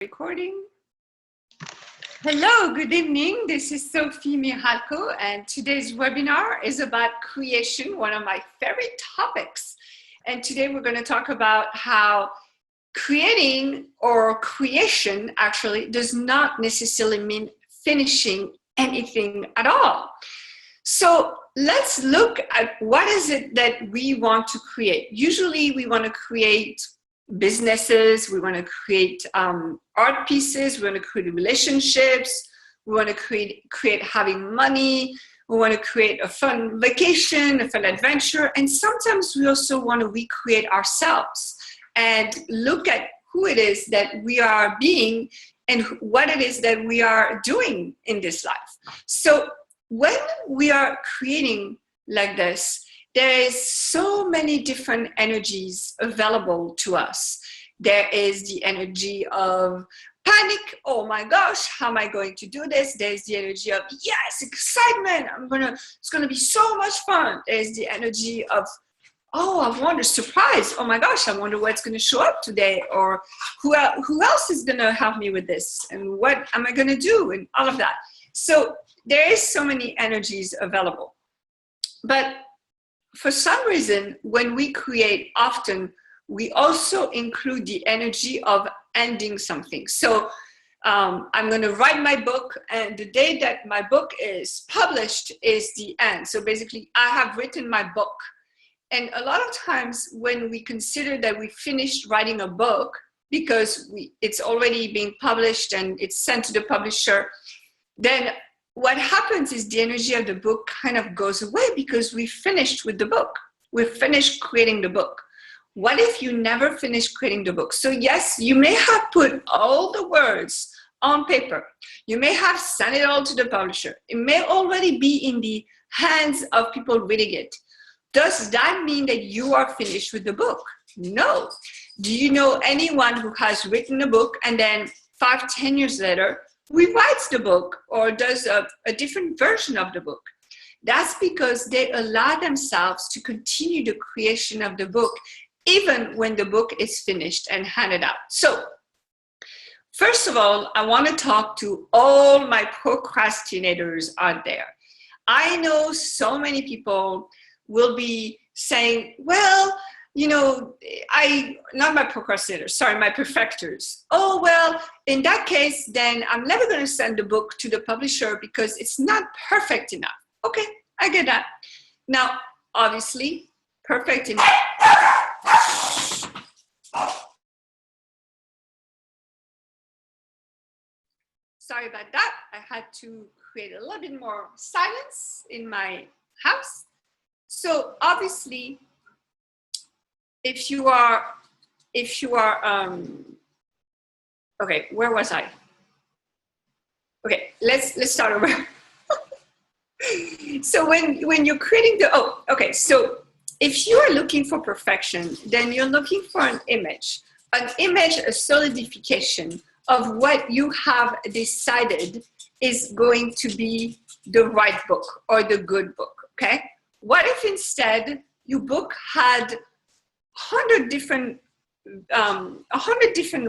Recording. Hello, good evening. This is Sophie Mihalko, and today's webinar is about creation, one of my favorite topics. And today we're going to talk about how creating or creation actually does not necessarily mean finishing anything at all. So let's look at what is it that we want to create. Usually we want to create businesses, we want to create art pieces, we want to create relationships, we want to create having money, we want to create a fun vacation, a fun adventure, and sometimes we also want to recreate ourselves and look at who it is that we are being and what it is that we are doing in this life. So when we are creating like this, there is so many different energies available to us. There is the energy of panic. Oh my gosh, how am I going to do this? There's the energy of yes, excitement. It's gonna be so much fun. There's the energy of oh, I want a surprise. Oh my gosh, I wonder what's gonna show up today, or who else is gonna help me with this, and what am I gonna do, and all of that. So there is so many energies available, but for some reason, when we create, often we also include the energy of ending something. So I'm going to write my book, and the day that my book is published is the end. So basically, I have written my book. And a lot of times when we consider that we finished writing a book because it's already being published and it's sent to the publisher, then what happens is the energy of the book kind of goes away because we finished with the book. We finished creating the book. What if you never finished creating the book? So yes, you may have put all the words on paper. You may have sent it all to the publisher. It may already be in the hands of people reading it. Does that mean that you are finished with the book? No. Do you know anyone who has written a book and then 5-10 years later rewrites the book or does a different version of the book? That's because they allow themselves to continue the creation of the book even when the book is finished and handed out. So first of all, I want to talk to all my procrastinators out there. I know so many people will be saying, well, you know, not my procrastinators, sorry, my perfectors. Oh, well, in that case, then I'm never going to send the book to the publisher because it's not perfect enough. Okay, I get that. Now, obviously, perfect enough. Sorry about that. I had to create a little bit more silence in my house. So obviously, if you are, okay, where was I? Okay, let's start over. So when you're creating so if you are looking for perfection, then you're looking for an image, a solidification of what you have decided is going to be the right book or the good book, okay? What if instead your book had 100 different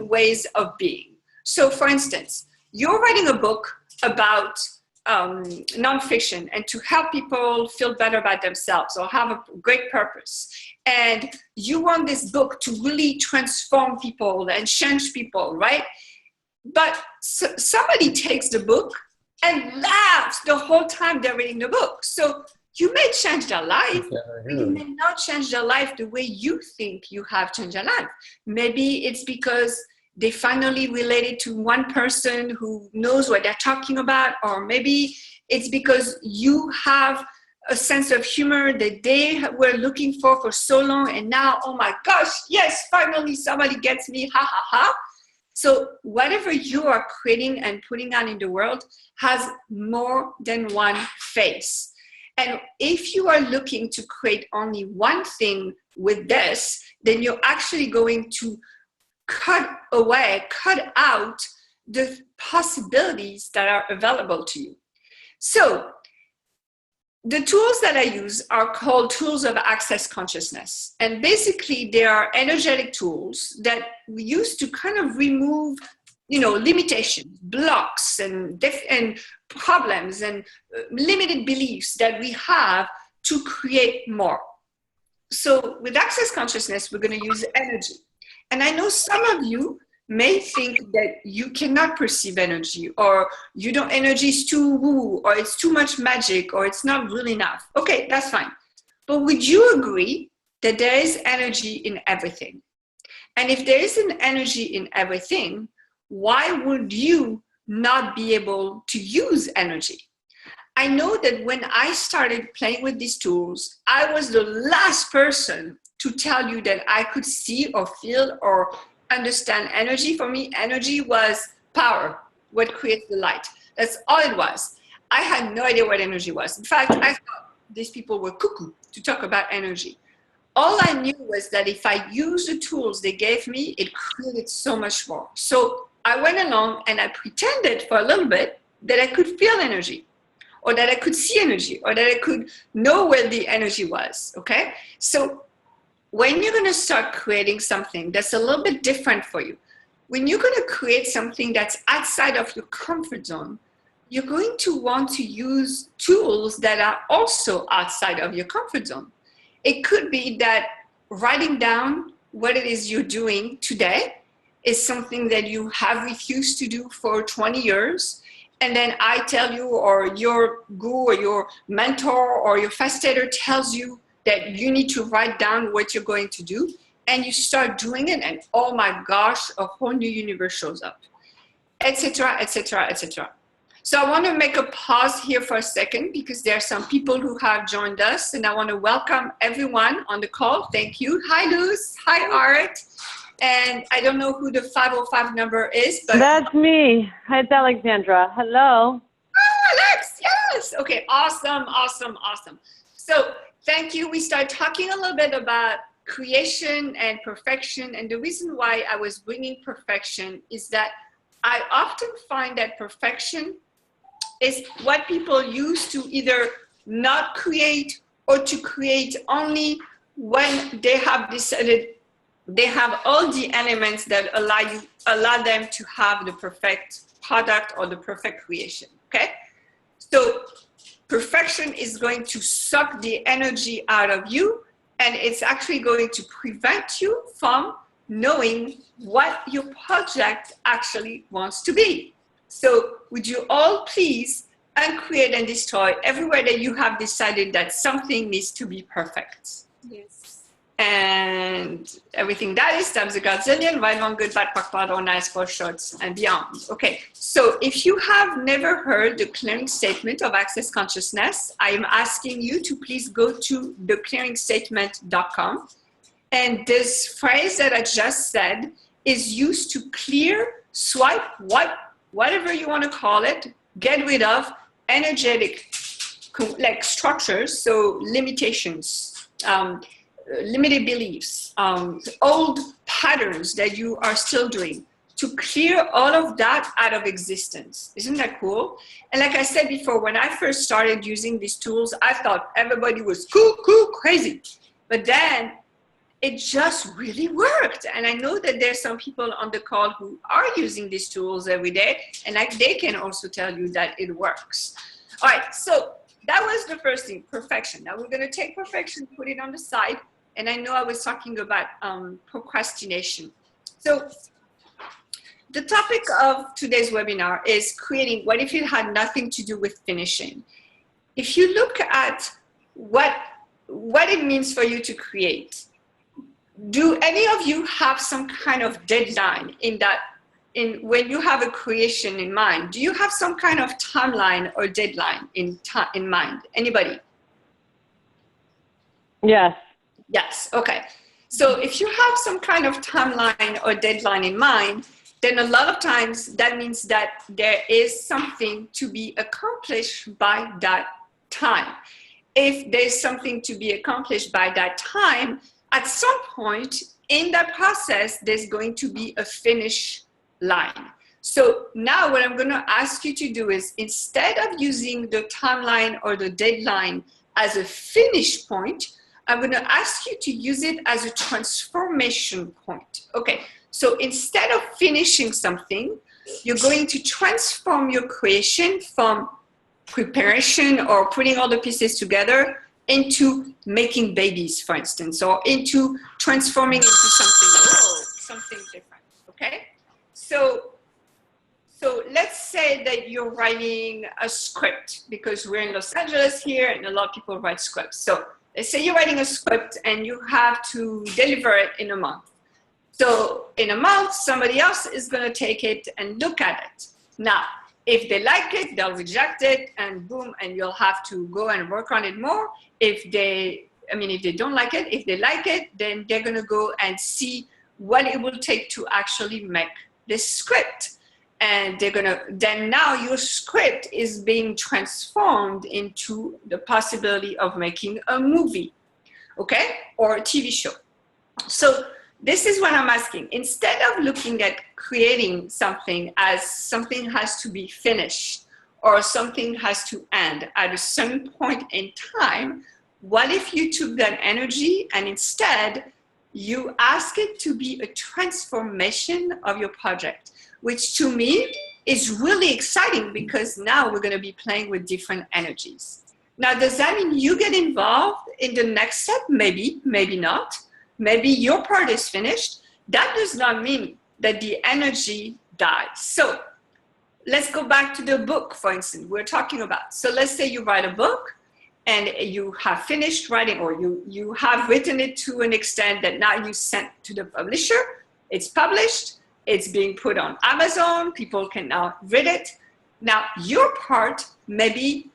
ways of being? So for instance, you're writing a book about nonfiction and to help people feel better about themselves or have a great purpose. And you want this book to really transform people and change people, right? But somebody takes the book and laughs the whole time they're reading the book. So you may change their life, but you may not change their life the way you think you have changed their life. Maybe it's because they finally related to one person who knows what they're talking about, or maybe it's because you have a sense of humor that they were looking for so long, and now, oh my gosh, yes, finally somebody gets me, ha ha ha. So whatever you are creating and putting out in the world has more than one face. And if you are looking to create only one thing with this, then you're actually going to cut out the possibilities that are available to you. So the tools that I use are called tools of access consciousness. And basically they are energetic tools that we use to kind of remove limitations, blocks, and problems, and limited beliefs that we have to create more. So with Access Consciousness, we're going to use energy. And I know some of you may think that you cannot perceive energy, or energy is too woo, or it's too much magic, or it's not real enough. Okay, that's fine. But would you agree that there is energy in everything? And if there is an energy in everything, why would you not be able to use energy? I know that when I started playing with these tools, I was the last person to tell you that I could see or feel or understand energy. For me, energy was power, what creates the light. That's all it was. I had no idea what energy was. In fact, I thought these people were cuckoo to talk about energy. All I knew was that if I used the tools they gave me, it created so much more. So I went along and I pretended for a little bit that I could feel energy, or that I could see energy, or that I could know where the energy was, okay? So when you're gonna start creating something that's a little bit different for you, when you're gonna create something that's outside of your comfort zone, you're going to want to use tools that are also outside of your comfort zone. It could be that writing down what it is you're doing today is something that you have refused to do for 20 years. And then I tell you, or your guru or your mentor or your facilitator tells you that you need to write down what you're going to do. And you start doing it, and oh my gosh, a whole new universe shows up, etc., etc., etc. So I want to make a pause here for a second, because there are some people who have joined us, and I want to welcome everyone on the call. Thank you. Hi, Luz. Hi, Art. And I don't know who the 505 number is, but that's me. Hi, it's Alexandra. Hello. Oh, Alex. Yes. Okay. Awesome. Awesome. Awesome. So thank you. We started talking a little bit about creation and perfection. And the reason why I was bringing perfection is that I often find that perfection is what people use to either not create, or to create only when they have decided they have all the elements that allow them to have the perfect product or the perfect creation, okay? So perfection is going to suck the energy out of you, and it's actually going to prevent you from knowing what your project actually wants to be. So would you all please uncreate and destroy everywhere that you have decided that something needs to be perfect? Yes. And everything that is times a godzillion, right, wrong, good, bad, quack, bad, or nice, for shorts, and beyond. Okay, so if you have never heard the clearing statement of Access Consciousness, I am asking you to please go to theclearingstatement.com. And this phrase that I just said is used to clear, swipe, whatever you want to call it, get rid of energetic like structures, so limitations, limited beliefs, old patterns that you are still doing, to clear all of that out of existence. Isn't that cool? And like I said before, when I first started using these tools, I thought everybody was cuckoo crazy. But then it just really worked. And I know that there's some people on the call who are using these tools every day, and they can also tell you that it works. All right, so that was the first thing, perfection. Now we're gonna take perfection, put it on the side. And I know I was talking about procrastination. So the topic of today's webinar is creating. What if it had nothing to do with finishing? If you look at what it means for you to create, do any of you have some kind of deadline when you have a creation in mind? Do you have some kind of timeline or deadline in mind? Anybody? Yes. Yes, okay. So if you have some kind of timeline or deadline in mind, then a lot of times that means that there is something to be accomplished by that time. If there's something to be accomplished by that time, at some point in that process, there's going to be a finish line. So now what I'm going to ask you to do is, instead of using the timeline or the deadline as a finish point, I'm going to ask you to use it as a transformation point. Okay, so instead of finishing something, you're going to transform your creation from preparation or putting all the pieces together into making babies, for instance, or into transforming into something different, okay? So let's say that you're writing a script, because we're in Los Angeles here and a lot of people write scripts. So let's say you're writing a script and you have to deliver it in a month. So in a month, somebody else is going to take it and look at it. Now, if they like it, they'll reject it, and boom, and you'll have to go and work on it more. If they don't like it, if they like it, then they're going to go and see what it will take to actually make this script. And then now your script is being transformed into the possibility of making a movie, okay, or a TV show. So this is what I'm asking. Instead of looking at creating something as something has to be finished or something has to end at a certain point in time, what if you took that energy and instead you ask it to be a transformation of your project, which to me is really exciting, because now we're going to be playing with different energies. Now, does that mean you get involved in the next step? Maybe, maybe not. Maybe your part is finished. That does not mean that the energy dies. So let's go back to the book, for instance, we're talking about. So let's say you write a book and you have finished writing, or you have written it to an extent that now you sent to the publisher. It's published. It's being put on Amazon. People can now read it. Now, your part maybe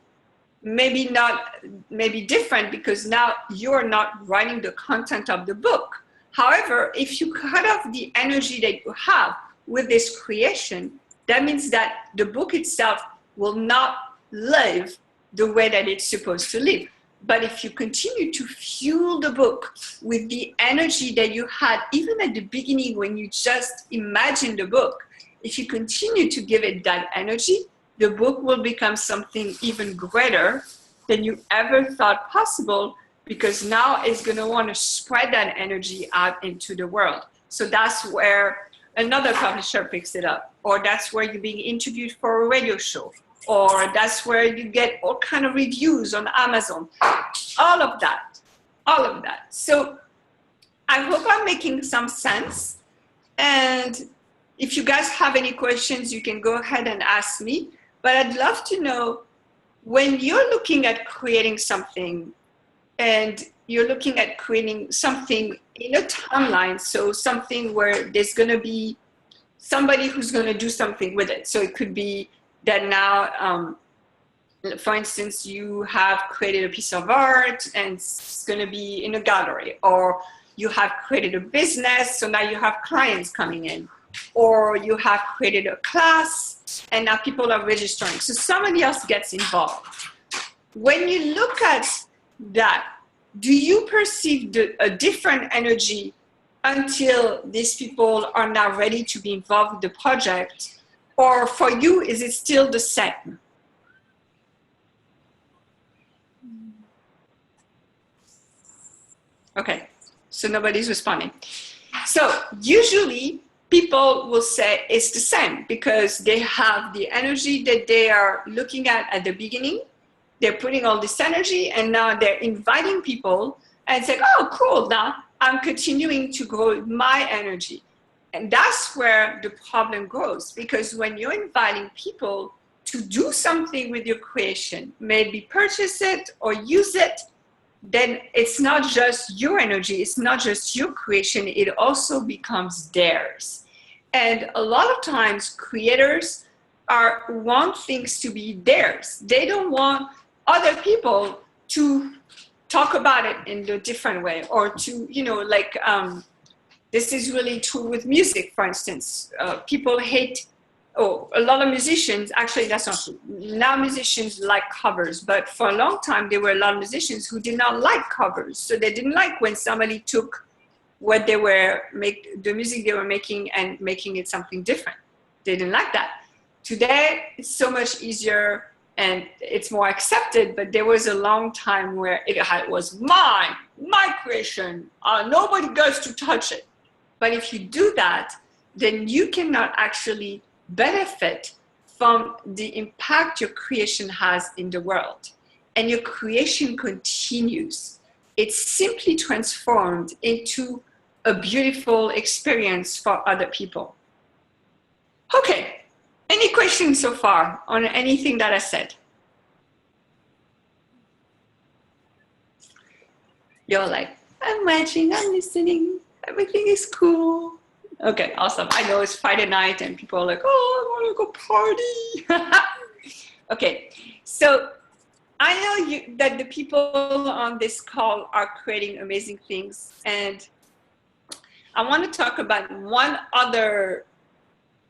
different, because now you're not writing the content of the book. However, if you cut off the energy that you have with this creation, that means that the book itself will not live the way that it's supposed to live. But if you continue to fuel the book with the energy that you had even at the beginning when you just imagined the book, if you continue to give it that energy, the book will become something even greater than you ever thought possible, because now it's going to want to spread that energy out into the world. So that's where another publisher picks it up, or that's where you're being interviewed for a radio show, or that's where you get all kind of reviews on Amazon. All of that. So I hope I'm making some sense. And if you guys have any questions, you can go ahead and ask me. But I'd love to know, when you're looking at creating something, and you're looking at creating something in a timeline, so something where there's going to be somebody who's going to do something with it. So it could be that now, for instance, you have created a piece of art and it's going to be in a gallery, or you have created a business, so now you have clients coming in, or you have created a class and now people are registering. So somebody else gets involved. When you look at that, do you perceive a different energy until these people are now ready to be involved with the project? Or for you, is it still the same? Okay, so nobody's responding. So usually people will say it's the same, because they have the energy that they are looking at the beginning. They're putting all this energy, and now they're inviting people and saying, oh, cool, now I'm continuing to grow my energy. And that's where the problem grows, because when you're inviting people to do something with your creation, maybe purchase it or use it, then it's not just your energy, it's not just your creation, it also becomes theirs. And a lot of times creators want things to be theirs. They don't want other people to talk about it in a different way, or to, this is really true with music, for instance. People hate, a lot of musicians, actually that's not true. Now musicians like covers, but for a long time there were a lot of musicians who did not like covers. So they didn't like when somebody took what they were, the music they were making and making it something different. They didn't like that. Today, it's so much easier and it's more accepted, but there was a long time where it was my creation. Nobody gets to touch it. But if you do that, then you cannot actually benefit from the impact your creation has in the world. And your creation continues. It's simply transformed into a beautiful experience for other people. Okay, any questions so far on anything that I said? You're like, I'm watching, I'm listening, everything is cool. Okay, awesome. I know it's Friday night and people are like, oh, I want to go party. Okay, so I know that the people on this call are creating amazing things, and I want to talk about one other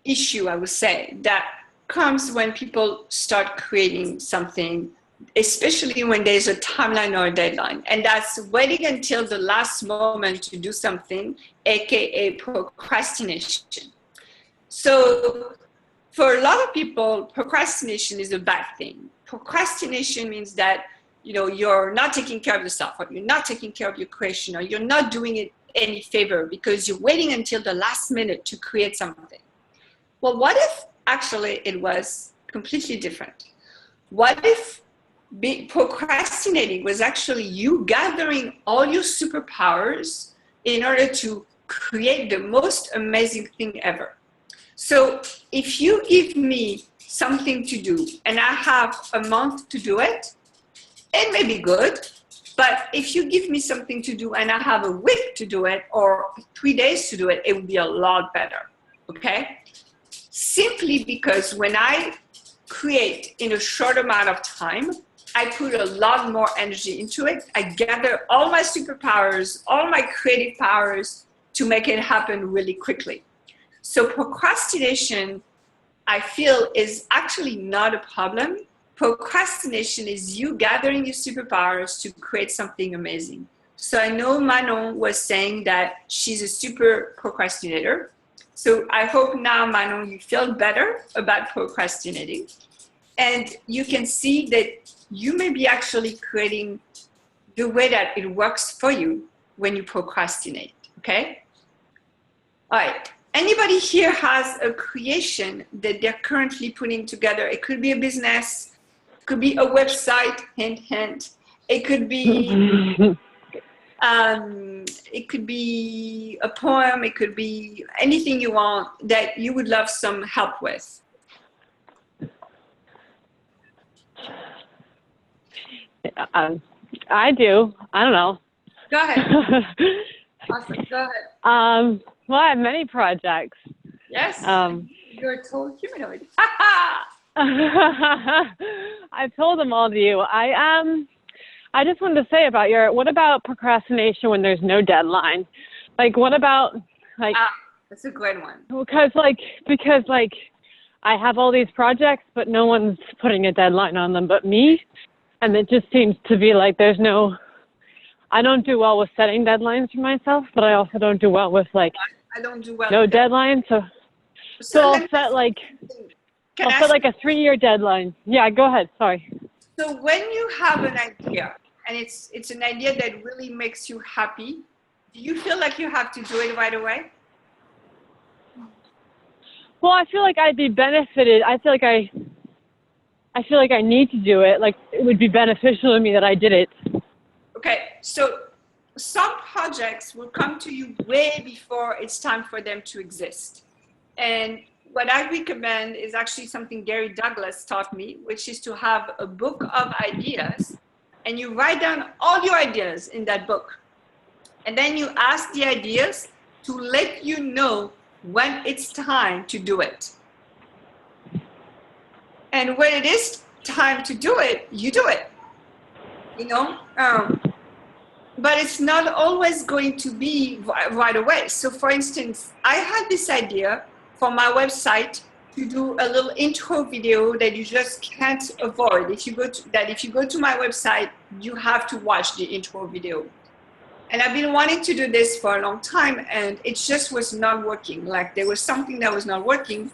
issue, I would say, that comes when people start creating something, especially when there's a timeline or a deadline, and that's waiting until the last moment to do something, aka procrastination. So for a lot of people, procrastination is a bad thing. Procrastination means that you're not taking care of yourself, or you're not taking care of your creation, or you're not doing it any favor because you're waiting until the last minute to create something. Well, what if actually it was completely different? What if procrastinating was actually you gathering all your superpowers in order to create the most amazing thing ever? So if you give me something to do and I have a month to do it, it may be good. But if you give me something to do and I have a week to do it or 3 days to do it, it would be a lot better, okay? Simply because when I create in a short amount of time, I put a lot more energy into it. I gather all my superpowers, all my creative powers to make it happen really quickly. So procrastination, I feel, is actually not a problem. Procrastination is you gathering your superpowers to create something amazing. So I know Manon was saying that she's a super procrastinator. So I hope now, Manon, you feel better about procrastinating. And you can see that you may be actually creating the way that it works for you when you procrastinate, okay? All right. Anybody here has a creation that they're currently putting together? It could be a business, it could be a website, hint, hint. It could be it could be a poem. It could be anything you want that you would love some help with. I do. I don't know. Go ahead. Awesome. Go ahead. Well, I have many projects. Yes. You're a total humanoid. I told them all to you. I just wanted to say about what about procrastination when there's no deadline? Like, what about, like... that's a great one. Because I have all these projects, but no one's putting a deadline on them but me. And it just seems to be like I don't do well with setting deadlines for myself, but I also don't do well with, like, I don't do well no deadline. So I'll set, like, a 3-year deadline. Yeah, go ahead. Sorry. So when you have an idea, and it's an idea that really makes you happy, do you feel like you have to do it right away? Well, I feel like I'd be benefited. I feel like I need to do it. Like, it would be beneficial to me that I did it. Okay, so some projects will come to you way before it's time for them to exist. And what I recommend is actually something Gary Douglas taught me, which is to have a book of ideas, and you write down all your ideas in that book. And then you ask the ideas to let you know when it's time to do it. And when it is time to do it, you do it, but it's not always going to be right away. So for instance, I had this idea for my website to do a little intro video that you just can't avoid. If you go to my website, you have to watch the intro video. And I've been wanting to do this for a long time, and it just was not working. Like, there was something that was not working.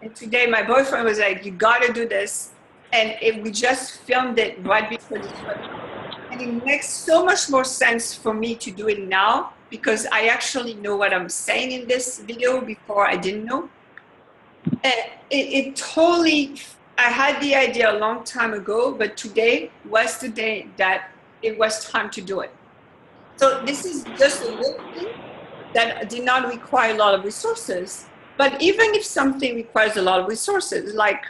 And today my boyfriend was like, you gotta do this. And we just filmed it right before this webinar. And it makes so much more sense for me to do it now because I actually know what I'm saying in this video before I didn't know. It totally, I had the idea a long time ago, but today was the day that it was time to do it. So this is just a little thing that did not require a lot of resources. But even if something requires a lot of resources, like,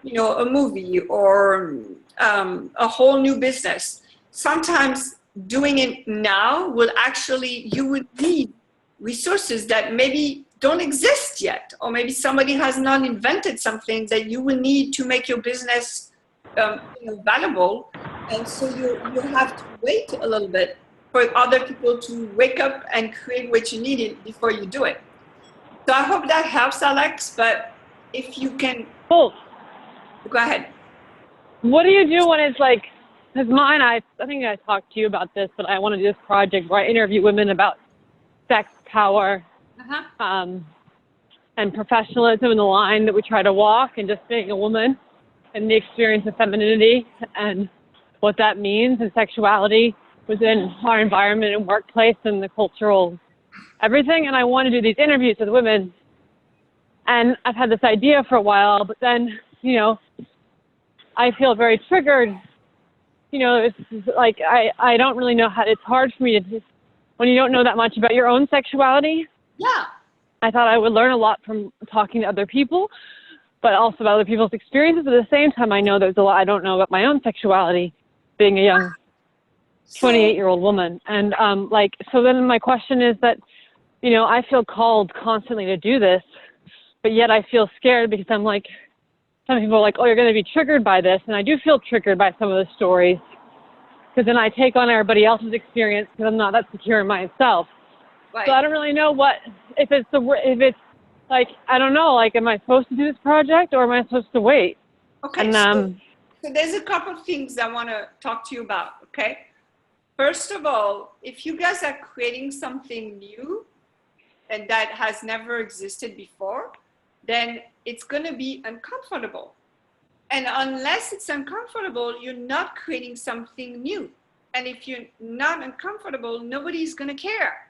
you know, a movie or a whole new business, sometimes doing it now will actually, you would need resources that maybe don't exist yet, or maybe somebody has not invented something that you will need to make your business valuable. And so you have to wait a little bit for other people to wake up and create what you needed before you do it. So I hope that helps, Alex. But if you can, Cool. go ahead. What do you do when it's like, because mine, I think I talked to you about this, but I want to do this project where I interview women about sex, power, and professionalism and the line that we try to walk, and just being a woman and the experience of femininity and what that means and sexuality within our environment and workplace and the cultural everything. And I want to do these interviews with women. And I've had this idea for a while, but then, you know, I feel very triggered. You know, it's like I don't really know how, it's hard for me to, when you don't know that much about your own sexuality. Yeah. I thought I would learn a lot from talking to other people, but also about other people's experiences. At the same time, I know there's a lot I don't know about my own sexuality, being a young 28-year-old woman. And so then my question is that, you know, I feel called constantly to do this, but yet I feel scared because I'm like, some people are like, oh, you're going to be triggered by this. And I do feel triggered by some of the stories because then I take on everybody else's experience because I'm not that secure in myself. Right. So I don't really know if it's like, I don't know, like, am I supposed to do this project or am I supposed to wait? Okay. And, so there's a couple of things I want to talk to you about. Okay. First of all, if you guys are creating something new and that has never existed before, then it's going to be uncomfortable. And unless it's uncomfortable, you're not creating something new. And if you're not uncomfortable, nobody's going to care.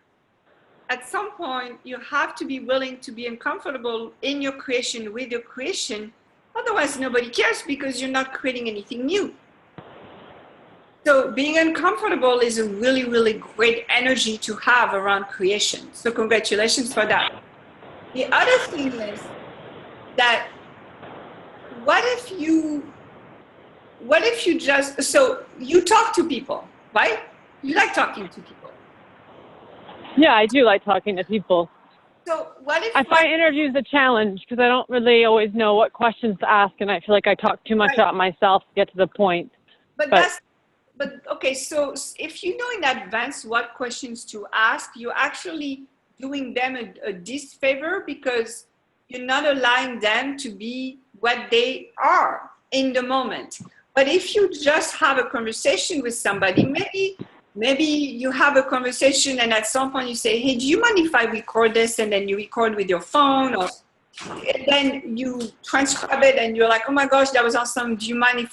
At some point, you have to be willing to be uncomfortable in your creation, with your creation. Otherwise, nobody cares because you're not creating anything new. So being uncomfortable is a really, really great energy to have around creation. So congratulations for that. The other thing is that what if you just, so you talk to people, right? You like talking to people. yeah, I do like talking to people. So what if I find interviews a challenge because I don't really always know what questions to ask, and I feel like I talk too much about myself to get to the point. But okay, so if you know in advance what questions to ask, you're actually doing them a disfavor because you're not allowing them to be what they are in the moment. But if you just have a conversation with somebody, maybe you have a conversation and at some point you say, hey, do you mind if I record this? And then you record with your phone, or and then you transcribe it and you're like, oh my gosh, that was awesome. Do you mind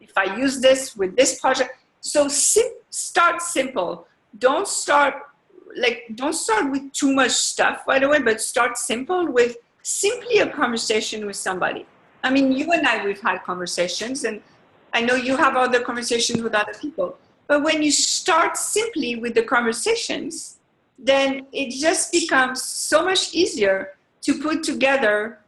if I use this with this project? So start simple. Don't start with too much stuff, by the way, but start simple with simply a conversation with somebody. I mean, you and I, we've had conversations, and I know you have other conversations with other people. But when you start simply with the conversations, then it just becomes so much easier to put together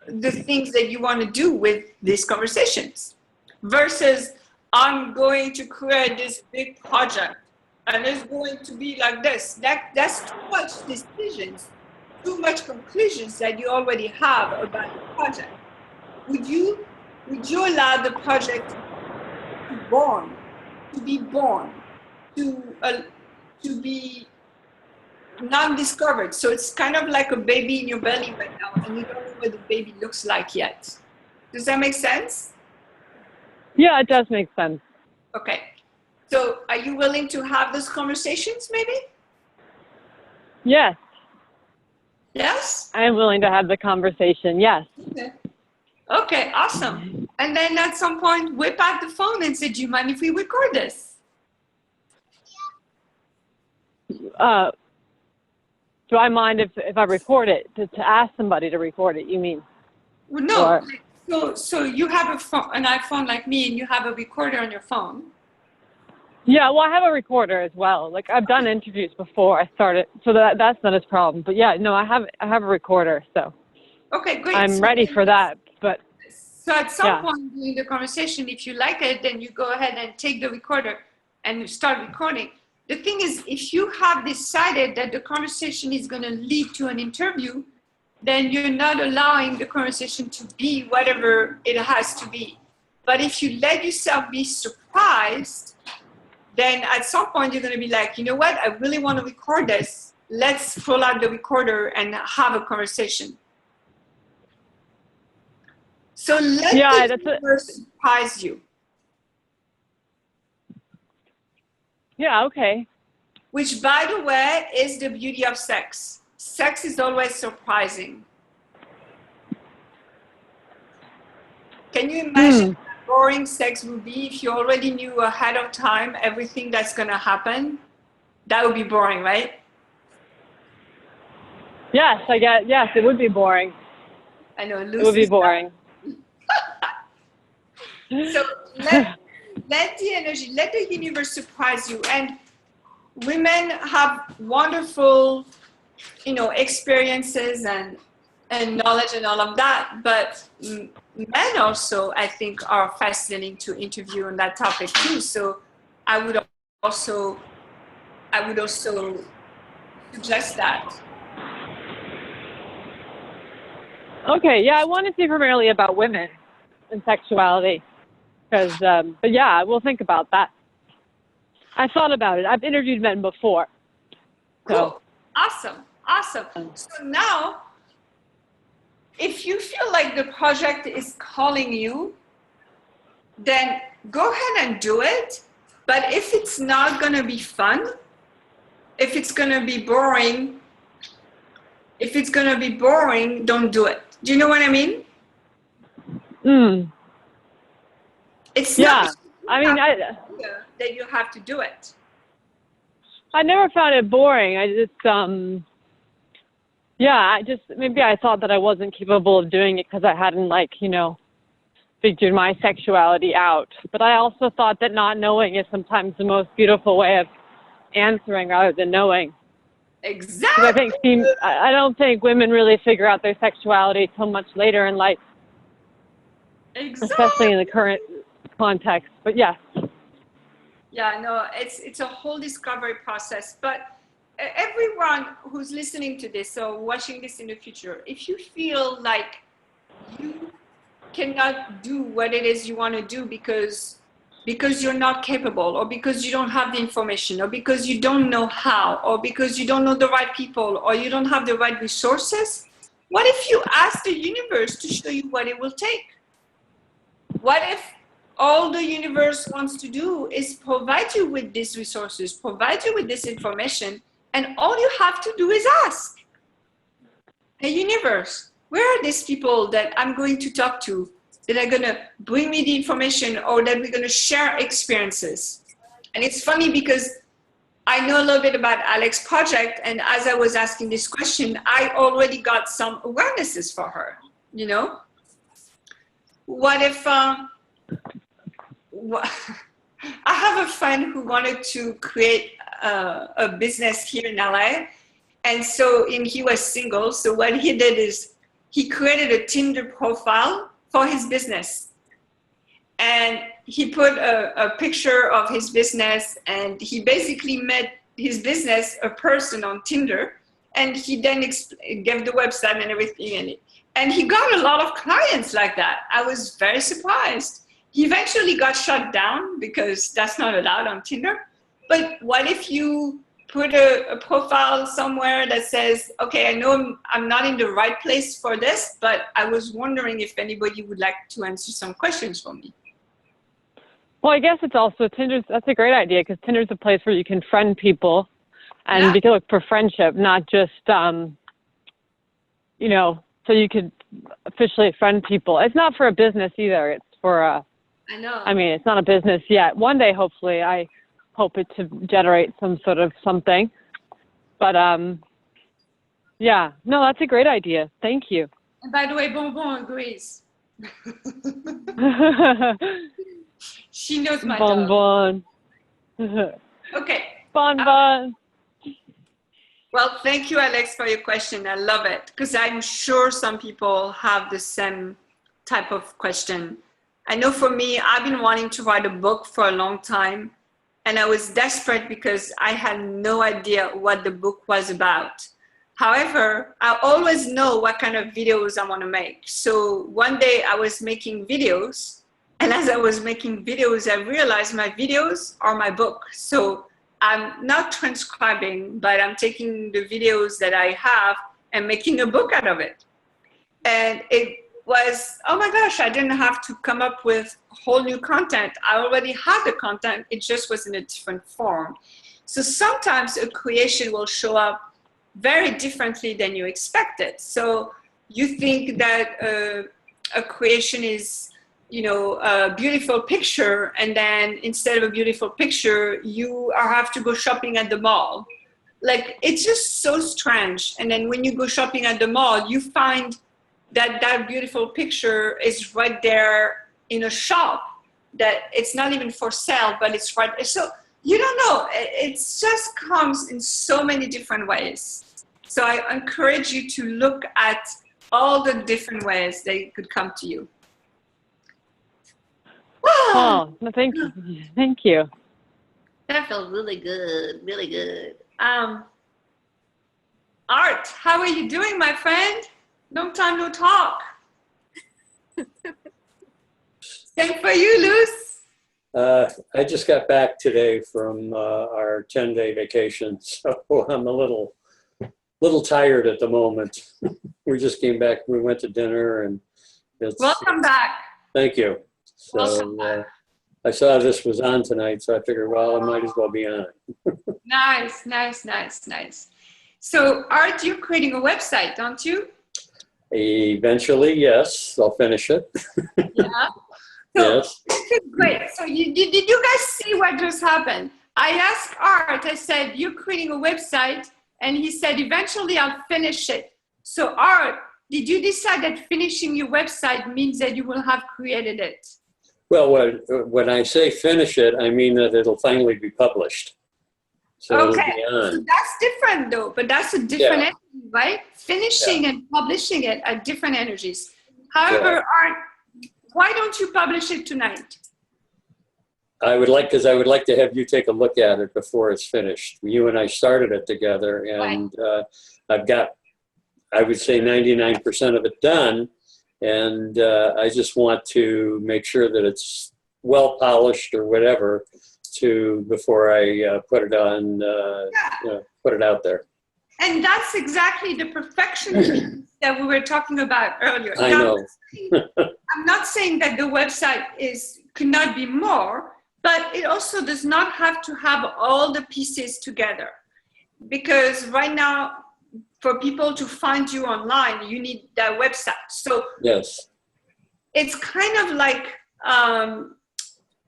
the things that you want to do with these conversations versus I'm going to create this big project and it's going to be like this. That's too much decisions, too much conclusions that you already have about the project. Would you allow the project to be born, to be non-discovered? So it's kind of like a baby in your belly right now, and you don't know what the baby looks like yet. Does that make sense? Yeah, it does make sense. Okay. So are you willing to have those conversations maybe? Yes. Yes? I am willing to have the conversation, yes. Okay, awesome. And then at some point, whip out the phone and say, do you mind if we record this? Do I mind if I record it, to ask somebody to record it, you mean? Well, no. Or So you have an iPhone like me, and you have a recorder on your phone. yeah, well, I have a recorder as well. Like I've done interviews before I started, so that's not a problem. But yeah, no, I have a recorder, so Okay, great. I'm ready for that. But So at some yeah, point during the conversation, if you like it, then you go ahead and take the recorder and start recording. The thing is, if you have decided that the conversation is going to lead to an interview, then you're not allowing the conversation to be whatever it has to be. But if you let yourself be surprised, then at some point you're going to be like, you know what, I really want to record this. Let's pull out the recorder and have a conversation. So let the universe surprise you. Yeah, okay. Which, by the way, is the beauty of sex. Sex is always surprising. Can you imagine how boring sex would be if you already knew ahead of time everything that's going to happen? That would be boring, right? Yes, yes, it would be boring. I know. It would be boring. So let the energy, let the universe surprise you. And women have wonderful, experiences and knowledge and all of that. But men also, I think, are fascinating to interview on that topic too. So I would also suggest that. Okay, yeah, I want to see primarily about women and sexuality. Because, but yeah, we'll think about that. I thought about it. I've interviewed men before. So. Cool. Awesome. So now, if you feel like the project is calling you, then go ahead and do it. But if it's not going to be fun, if it's going to be boring, don't do it. Do you know what I mean? It's not that you have to do it. I never found it boring. I just, maybe I thought that I wasn't capable of doing it because I hadn't figured my sexuality out. But I also thought that not knowing is sometimes the most beautiful way of answering rather than knowing. Exactly. I don't think women really figure out their sexuality till much later in life. Exactly. Especially in the current context. But yes. Yeah, no, it's a whole discovery process. But everyone who's listening to this or watching this in the future, if you feel like you cannot do what it is you want to do because you're not capable, or because you don't have the information, or because you don't know how, or because you don't know the right people, or you don't have the right resources, what if you ask the universe to show you what it will take? What if all the universe wants to do is provide you with these resources, provide you with this information, and all you have to do is ask. Hey, universe, where are these people that I'm going to talk to, that are going to bring me the information, or that we're going to share experiences? And it's funny because I know a little bit about Alex's project, and as I was asking this question, I already got some awarenesses for her, What if... I have a friend who wanted to create a business here in LA, and so he was single. So what he did is he created a Tinder profile for his business, and he put a picture of his business, and he basically met his business a person on Tinder, and he then gave the website and everything, and he got a lot of clients like that. I was very surprised. He eventually got shut down because that's not allowed on Tinder. But what if you put a profile somewhere that says, okay, I know I'm not in the right place for this, but I was wondering if anybody would like to answer some questions for me. Well, I guess it's also that's a great idea, because Tinder's a place where you can friend people and you can look for friendship, not just, so you could officially friend people. It's not for a business either. It's for I know. I mean, it's not a business yet. One day, hopefully, I hope it to generate some sort of something. But, no, that's a great idea. Thank you. And by the way, Bonbon agrees. She knows my dog. Bonbon. Okay. Bonbon. Well, thank you, Alex, for your question. I love it because I'm sure some people have the same type of question. I know for me, I've been wanting to write a book for a long time, and I was desperate because I had no idea what the book was about. However, I always know what kind of videos I want to make. So one day I was making videos, and as I was making videos, I realized my videos are my book. So I'm not transcribing, but I'm taking the videos that I have and making a book out of it. And it was, oh my gosh, I didn't have to come up with whole new content. I already had the content, it just was in a different form. So sometimes a creation will show up very differently than you expected. So you think that a creation is, you know, a beautiful picture, and then instead of a beautiful picture, you have to go shopping at the mall. Like, it's just so strange. And then when you go shopping at the mall, you find that that beautiful picture is right there in a shop that it's not even for sale, but it's right. So you don't know. It just comes in so many different ways. So I encourage you to look at all the different ways they could come to you. Oh, no, thank you. Thank you. That felt really good, really good. Art, how are you doing, my friend? Long time no talk. Same for you, Luz. I just got back today from our 10-day vacation, so I'm a little tired at the moment. We just came back. We went to dinner, and Welcome back. Thank you. So I saw this was on tonight, so I figured, well, I might as well be on it. Nice, nice, nice, nice. So, Art, you're creating a website, don't you? Eventually, yes, I'll finish it. Yeah. So, Yes. Great. So, did you guys see what just happened? I asked Art, I said, you're creating a website, and he said, eventually I'll finish it. So, Art, did you decide that finishing your website means that you will have created it? Well, when I say finish it, I mean that it'll finally be published. So Okay, it'll be on. so that's different though, but that's a different energy, right? Finishing and publishing it are different energies. However, Art, why don't you publish it tonight? I would like to have you take a look at it before it's finished. You and I started it together, and I've got, I would say, 99% of it done. And I just want to make sure that it's well polished or whatever before I put it on, put it out there. And that's exactly the perfection that we were talking about earlier. I know. I'm not saying that the website could not be more, but it also does not have to have all the pieces together. Because right now, for people to find you online, you need that website. So yes, it's kind of like,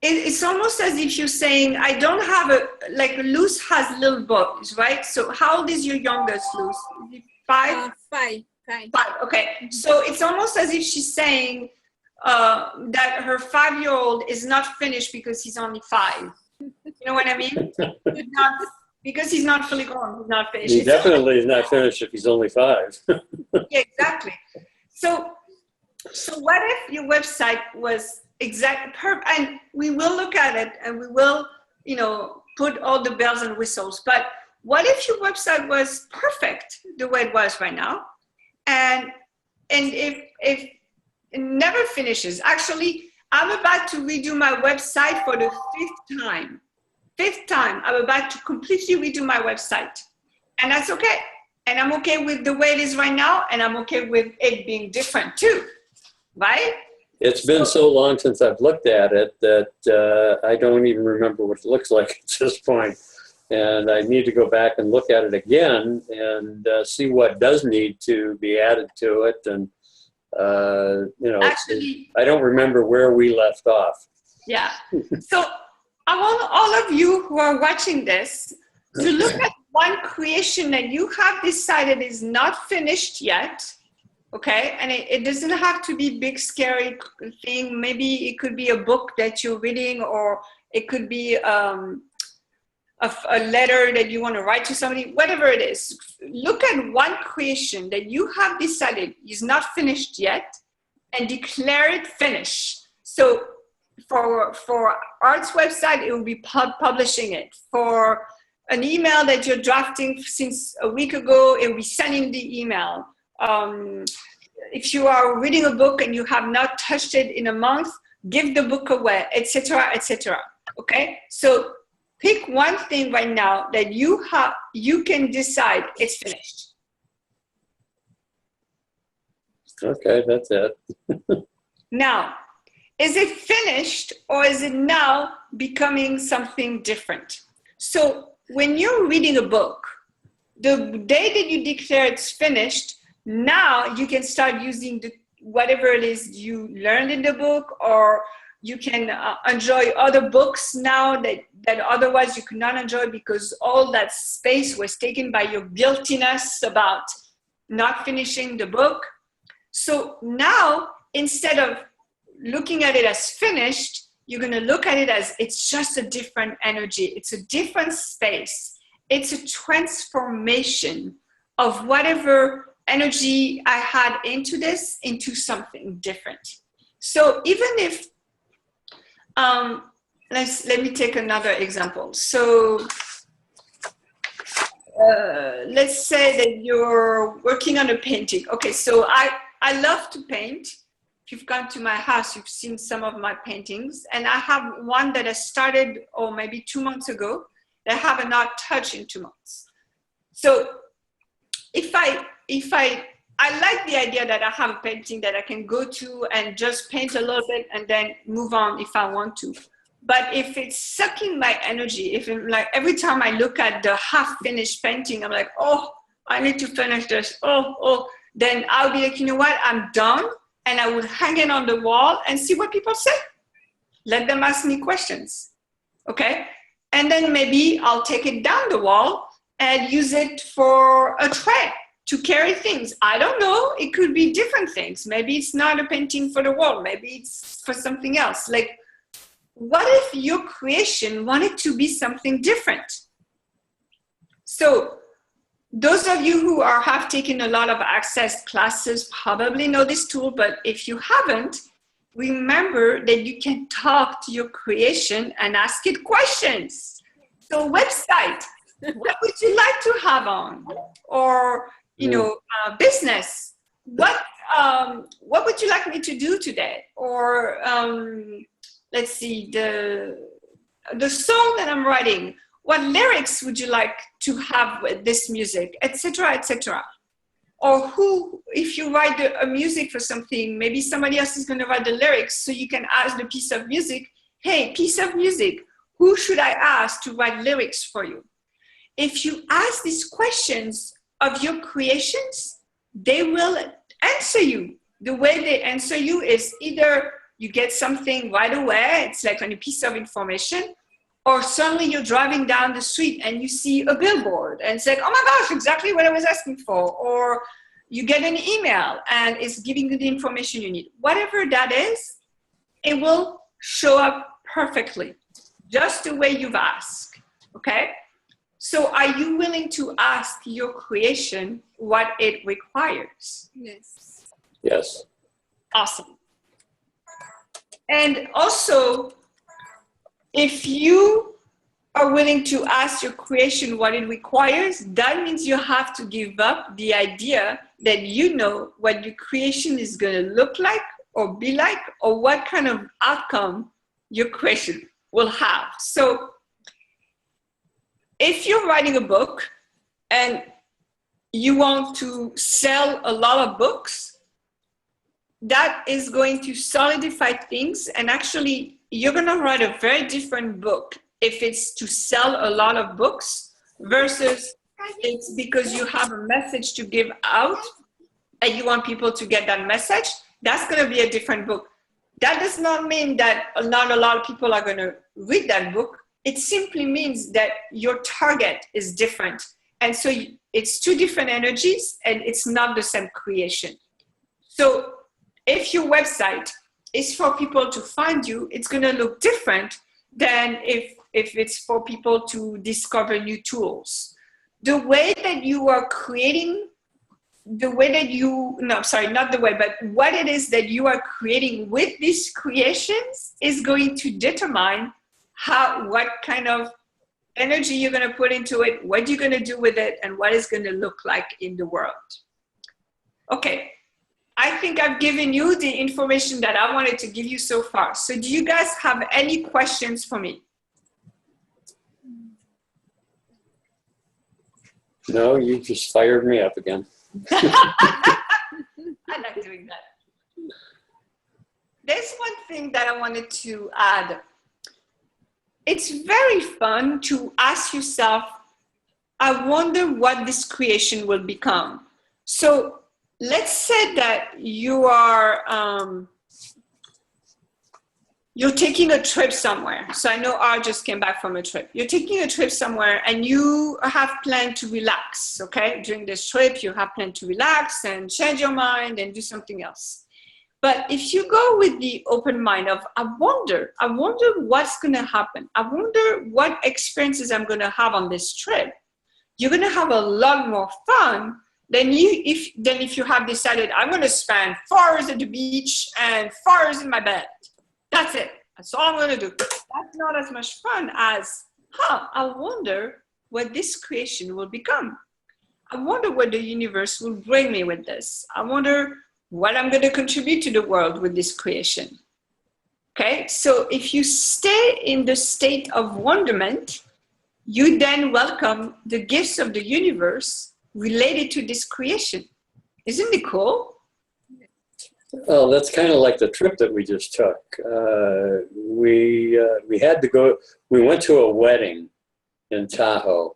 it's almost as if you're saying, I don't have like Luz has little boys, right? So how old is your youngest, Luz? Is it 5? 5. 5, okay. So it's almost as if she's saying that her 5-year-old is not finished because he's only 5. You know what I mean? Because he's not fully grown, he's not finished. he definitely is not finished if he's only 5. Yeah, exactly. So what if your website was and we will look at it and we will, put all the bells and whistles, but what if your website was perfect the way it was right now? And if it never finishes, actually, I'm about to redo my website for the 5th time. 5th time, I'm about to completely redo my website. And that's okay. And I'm okay with the way it is right now, and I'm okay with it being different too, right? It's been so long since I've looked at it that I don't even remember what it looks like at this point. And I need to go back and look at it again and see what does need to be added to it. And, Actually, I don't remember where we left off. Yeah. So I want all of you who are watching this to look at one creation that you have decided is not finished yet, Okay, and it doesn't have to be big scary thing. Maybe it could be a book that you're reading, or it could be a letter that you want to write to somebody. Whatever it is, look at one creation that you have decided is not finished yet and declare it finished. So for Art's website, it will be publishing it. For an email that you're drafting since a week ago, it will be sending the email. If you are reading a book and you have not touched it in a month, give the book away, etc., etc. Okay, so pick one thing right now that you can decide it's finished. Okay, that's it. Now, is it finished, or is it now becoming something different? So when you're reading a book, the day that you declare it's finished, now you can start using whatever it is you learned in the book, or you can enjoy other books now that otherwise you could not enjoy because all that space was taken by your guiltiness about not finishing the book. So now, instead of looking at it as finished, you're going to look at it as it's just a different energy. It's a different space. It's a transformation of whatever energy I had into this into something different. So even if, let me take another example. So let's say that you're working on a painting. Okay, so I love to paint. If you've gone to my house, you've seen some of my paintings. And I have one that I started, maybe 2 months ago, that I have not touched in 2 months. So if I like the idea that I have a painting that I can go to and just paint a little bit and then move on if I want to. But if it's sucking my energy, if like every time I look at the half-finished painting, I'm like, oh, I need to finish this. Then I'll be like, you know what, I'm done. And I would hang it on the wall and see what people say. Let them ask me questions, okay? And then maybe I'll take it down the wall and use it for a tray to carry things. I don't know, it could be different things. Maybe it's not a painting for the wall, maybe it's for something else. Like, what if your creation wanted to be something different? So those of you who have taken a lot of Access classes probably know this tool, but if you haven't, remember that you can talk to your creation and ask it questions. So website, what would you like to have on? Or, business, what would you like me to do today? Or let's see, the song that I'm writing, what lyrics would you like to have with this music, etc., etc. Or if you write a music for something, maybe somebody else is going to write the lyrics, so you can ask the piece of music, hey, piece of music, who should I ask to write lyrics for you? If you ask these questions of your creations, they will answer you. The way they answer you is either you get something right away, it's like on a piece of information, or suddenly you're driving down the street and you see a billboard and it's like, oh my gosh, exactly what I was asking for. Or you get an email and it's giving you the information you need. Whatever that is, it will show up perfectly, just the way you've asked, okay? So are you willing to ask your creation what it requires? Yes. Yes. Awesome. And also, if you are willing to ask your creation what it requires, that means you have to give up the idea that you know what your creation is going to look like or be like, or what kind of outcome your creation will have. So if you're writing a book and you want to sell a lot of books, that is going to solidify things, and actually you're going to write a very different book if it's to sell a lot of books versus it's because you have a message to give out and you want people to get that message. That's going to be a different book. That does not mean that not a lot of people are going to read that book. It simply means that your target is different. And so it's two different energies and it's not the same creation. So if your website is for people to find you, it's going to look different than if it's for people to discover new tools. The way that you are creating, what it is that you are creating with these creations is going to determine what kind of energy you're going to put into it, what you're going to do with it, and what it's going to look like in the world. Okay, I think I've given you the information that I wanted to give you so far. So do you guys have any questions for me? No, you just fired me up again. I like doing that. There's one thing that I wanted to add. It's very fun to ask yourself, I wonder what this creation will become. So let's say that you are, you're taking a trip somewhere. So I know R just came back from a trip. You're taking a trip somewhere and you have planned to relax, okay? During this trip, you have planned to relax and change your mind and do something else. But if you go with the open mind of, I wonder what's going to happen. I wonder what experiences I'm going to have on this trip. You're going to have a lot more fun than if you have decided, I'm going to spend 4 hours at the beach and 4 hours in my bed. That's it. That's all I'm going to do. That's not as much fun as, I wonder what this creation will become. I wonder what the universe will bring me with this. I wonder what I'm going to contribute to the world with this creation. Okay, so if you stay in the state of wonderment, you then welcome the gifts of the universe related to this creation. Isn't it cool? Well, that's kind of like the trip that we just took. We had to go, we went to a wedding in Tahoe,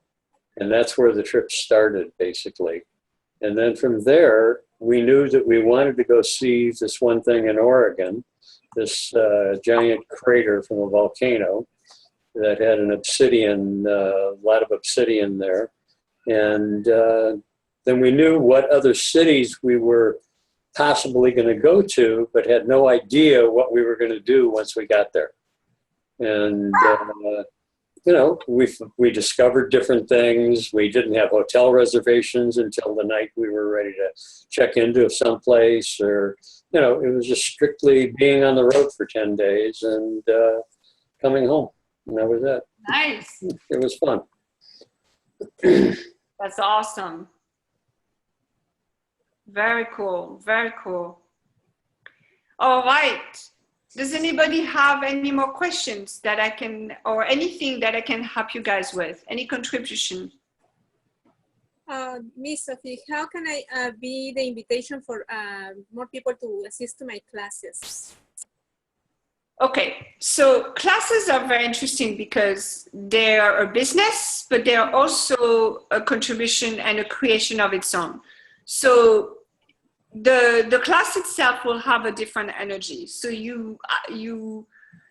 and that's where the trip started, basically. And then from there, we knew that we wanted to go see this one thing in Oregon, this giant crater from a volcano that had an obsidian, a lot of obsidian there. And then we knew what other cities we were possibly going to go to, but had no idea what we were going to do once we got there. And you know, we discovered different things. We didn't have hotel reservations until the night we were ready to check into someplace, or, you know, it was just strictly being on the road for 10 days and coming home. And that was it. Nice. It was fun. That's awesome. Very cool. Very cool. All right. Does anybody have any more questions that I can, or anything that I can help you guys with? Any contribution? Miss Sophie, how can I be the invitation for more people to assist to my classes? Okay, so classes are very interesting because they are a business, but they are also a contribution and a creation of its own. So the class itself will have a different energy. So you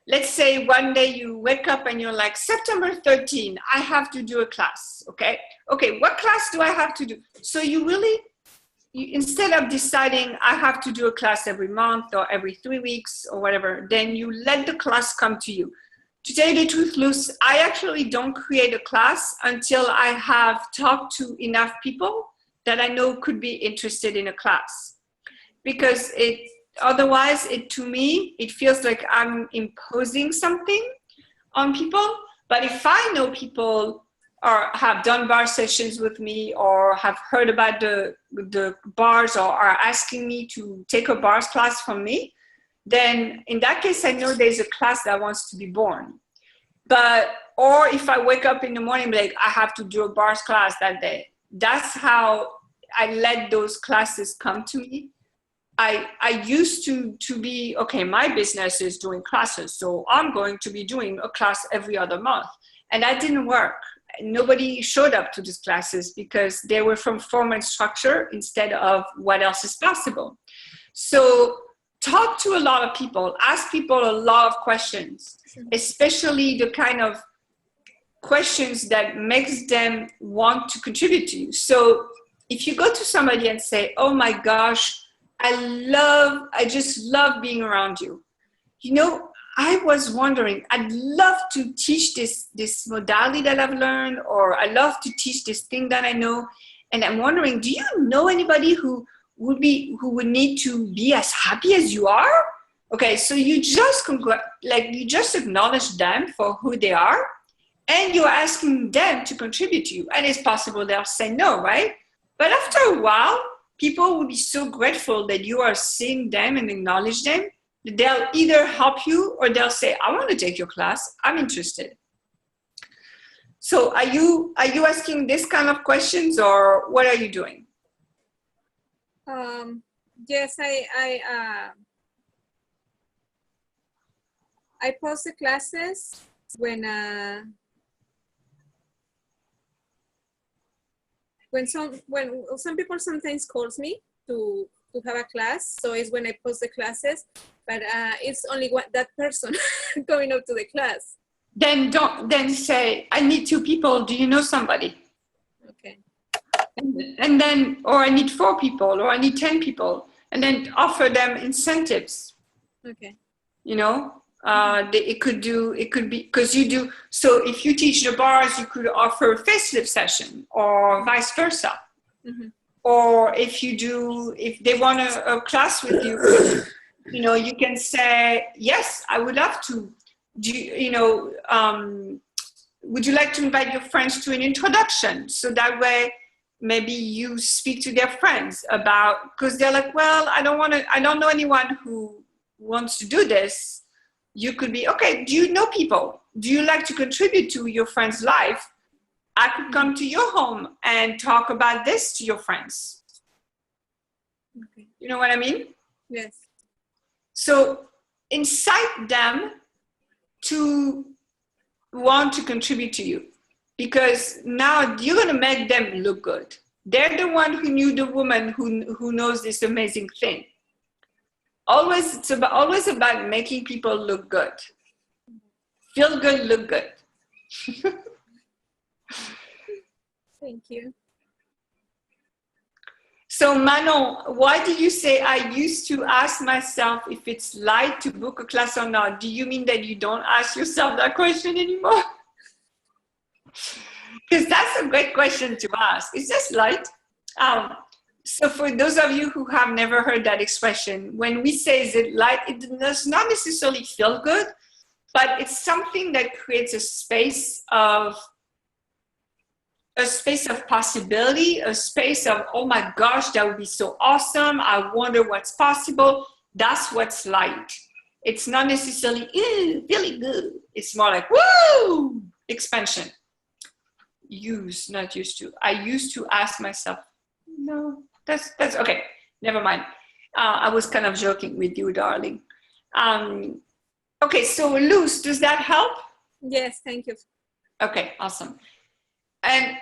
let's say one day you wake up and you're like, September 13, I have to do a class, okay? Okay, what class do I have to do? So you instead of deciding I have to do a class every month or every 3 weeks or whatever, then you let the class come to you. To tell you the truth, Luz, I actually don't create a class until I have talked to enough people that I know could be interested in a class. Because otherwise, to me, it feels like I'm imposing something on people. But if I know people or have done bar sessions with me or have heard about the bars or are asking me to take a bars class from me, then in that case, I know there's a class that wants to be born. Or if I wake up in the morning, like I have to do a bars class that day, that's how I let those classes come to me. I used to be, okay, my business is doing classes, so I'm going to be doing a class every other month. And that didn't work. Nobody showed up to these classes because they were from form and structure instead of what else is possible. So talk to a lot of people, ask people a lot of questions, especially the kind of questions that makes them want to contribute to you. So if you go to somebody and say, oh my gosh, I just love being around you. You know, I was wondering, I'd love to teach this modality that I've learned, or I love to teach this thing that I know. And I'm wondering, do you know anybody who would need to be as happy as you are? Okay, so you just you just acknowledge them for who they are, and you're asking them to contribute to you. And it's possible they'll say no, right? But after a while, people will be so grateful that you are seeing them and acknowledge them. They'll either help you or they'll say, I want to take your class. I'm interested. So are you asking this kind of questions, or what are you doing? Yes, I post the classes when some people sometimes calls me to have a class, so it's when I post the classes, but it's only that person going up to the class. Then say, I need 2 people. Do you know somebody? Okay. And then, or I need 4 people, or I need 10 people, and then offer them incentives. Okay. You know, it could be because you do. So if you teach the bars, you could offer a facelift session, or vice versa. Mm-hmm. Or if they want a class with you, you know, you can say, yes, I would love to. Would you like to invite your friends to an introduction? So that way, maybe you speak to their friends about, because they're like, well, I don't know anyone who wants to do this. You could be, okay, do you know people? Do you like to contribute to your friend's life? I could come to your home and talk about this to your friends. Okay. You know what I mean? Yes. So incite them to want to contribute to you, because now you're going to make them look good. They're the one who knew the woman who knows this amazing thing. It's always about making people look good. Feel good, look good. Thank you. So Manon, why did you say I used to ask myself if it's light to book a class or not? Do you mean that you don't ask yourself that question anymore? Because that's a great question to ask. Is this light? So for those of you who have never heard that expression, when we say is it light, it does not necessarily feel good, but it's something that creates a space of possibility, a space of, oh my gosh, that would be so awesome. I wonder what's possible. That's what's light. It's not necessarily, really good. It's more like, woo, expansion. Not used to. I used to ask myself, no, that's okay. Never mind. I was kind of joking with you, darling. Okay, so Luz, does that help? Yes, thank you. Okay, awesome. And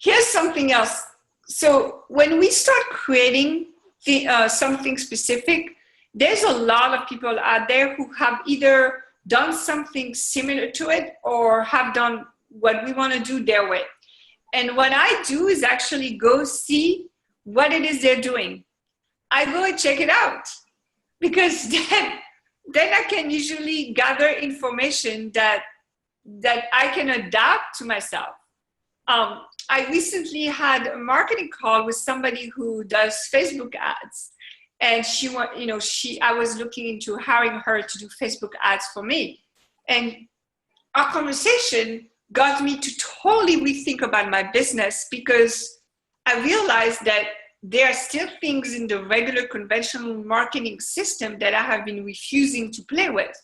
here's something else. So when we start creating something specific, there's a lot of people out there who have either done something similar to it or have done what we want to do their way. And what I do is actually go see what it is they're doing. I go and check it out, because then I can usually gather information that I can adapt to myself. I recently had a marketing call with somebody who does Facebook ads, and I was looking into hiring her to do Facebook ads for me. And our conversation got me to totally rethink about my business, because I realized that there are still things in the regular conventional marketing system that I have been refusing to play with.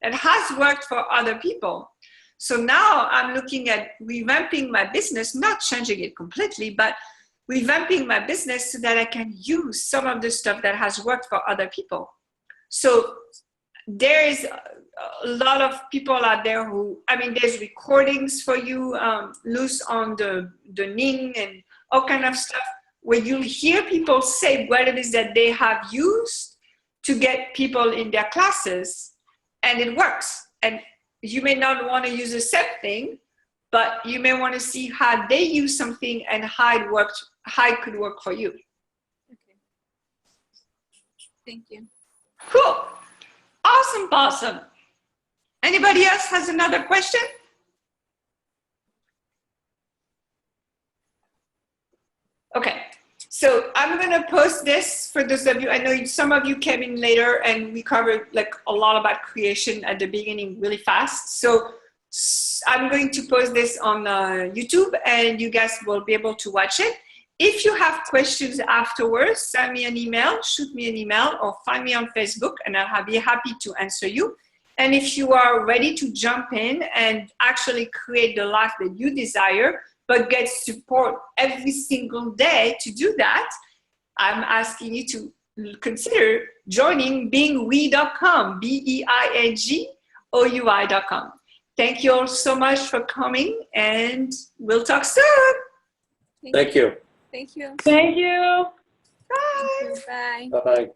It has worked for other people. So now I'm looking at revamping my business, not changing it completely, but revamping my business so that I can use some of the stuff that has worked for other people. So there is a lot of people out there there's recordings for you, Luz, on the Ning and all kind of stuff, where you'll hear people say what it is that they have used to get people in their classes, and it works. And you may not want to use the same thing, but you may want to see how they use something and how it could work for you. Thank you. Cool. Awesome. Anybody else has another question? Okay. So I'm going to post this for those of you. I know some of you came in later and we covered like a lot about creation at the beginning really fast. So I'm going to post this on YouTube and you guys will be able to watch it. If you have questions afterwards, send me an email, shoot me an email, or find me on Facebook and I'll be happy to answer you. And if you are ready to jump in and actually create the life that you desire, but get support every single day to do that, I'm asking you to consider joining beingwe.com, BEINGOUI.com. Thank you all so much for coming and we'll talk soon. Thank you. Thank you. Thank you. Bye. Bye. Bye-bye.